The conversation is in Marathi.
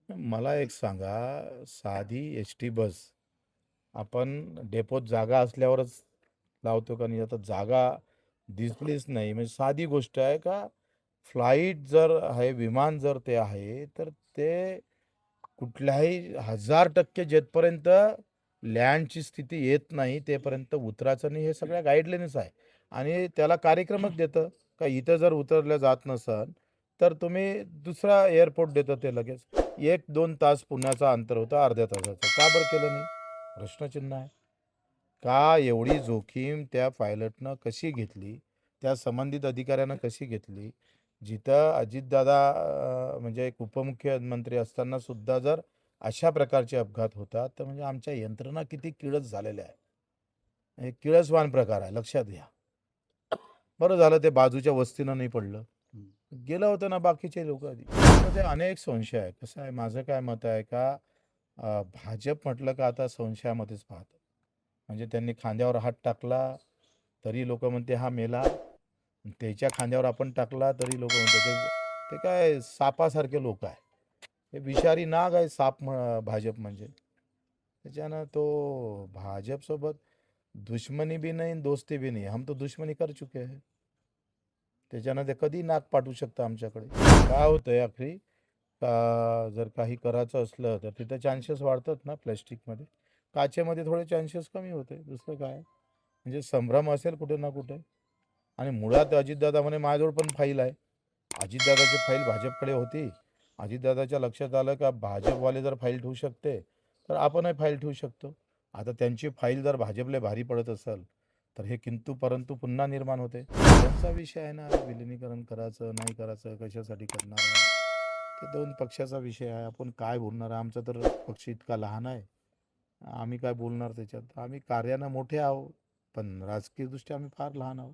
मला एक सांगा, साधी एस-टी बस आपण डेपोत जागा असल्यावरच लावतो का नाही? आता जागा दिसलीच नाही म्हणजे साधी गोष्ट आहे का फ्लाइट जर आहे, विमान जर ते आहे, तर ते कुठल्याही 1000% जेथपर्यंत लँडची स्थिती येत नाही, तेपर्यंत उतरायचं नाही. हे सगळ्या गाईडलाईन्स आहे आणि त्याला कार्यक्रमच देतं का इथं जर उतरलं जात नसेल, तर तुम्ही दुसरा एअरपोर्ट देतं ते लगेच. 1-2 तास पुण्याचं अंतर होतं अर्ध्या तासाचं. का बरं केलं नाही? प्रश्नचिन्ह आहे. का एवढी जोखीम त्या पायलटनं कशी घेतली? त्या संबंधित अधिकाऱ्यानं कशी घेतली? जिथं अजितदादा म्हणजे एक उपमुख्यमंत्री असताना सुद्धा जर अशा प्रकारचे अपघात होतात, तर म्हणजे आमच्या यंत्रणा किती किळस झालेल्या आहे. हे किळसवान प्रकार आहे, लक्षात घ्या. बरं झालं ते बाजूच्या वस्तीनं नाही पडलं. गेलं होतं ना बाकीचे लोकं आधी. तर ते अनेक संशय आहे. कसं आहे, माझं काय मत आहे का भाजप म्हटलं का आता संशयामध्येच पाहतं. म्हणजे त्यांनी खांद्यावर हात टाकला, तरी लोकं म्हणते हा मेला. त्याच्या खांद्यावर आपण टाकला, तरी लोकं म्हणतात ते ते काय सापासारखे लोकं आहे. हे विषारी नाग आहे साप भाजप म्हणजे. त्याच्यानं तो भाजपसोबत दुश्मनी भी नहीं, दोस्ती भी नहीं. हम तो दुश्मनी कर चुके हैं. त्याच्यानं ते कधी नाक पाठवू शकतं आमच्याकडे. काय होतंय आखरी जर काही करायचं असलं तर तिथं चान्सेस वाढतात ना प्लॅस्टिकमध्ये. काचेमध्ये थोडे चान्सेस कमी होते. दुसरं काय? म्हणजे संभ्रम असेल कुठे ना कुठे. आणि मुळात अजितदादा म्हणे माझ्याजवळ पण फाईल आहे. अजितदादाची फाईल भाजपकडे होती. अजितदादाच्या लक्षात आलं का भाजपवाले जर फाईल ठेवू शकते, तर आपणही फाईल ठेवू शकतो. आता त्यांची फाईल जर भाजपला भारी पडत असेल, तर हे किंतु परंतु पुन्हा निर्माण होते. त्यांचा विषय आहे ना, विलिनीकरण करायचं, नाही करायचं, कशासाठी करणार आहे. ते 2 पक्षाचा विषय आहे. आपण काय बोलणार आहे? आमचा तर पक्ष इतका लहान आहे. आम्ही काय बोलणार त्याच्यात? आम्ही कार्यानं मोठे आहोत, पण राजकीयदृष्ट्या आम्ही फार लहान आहोत.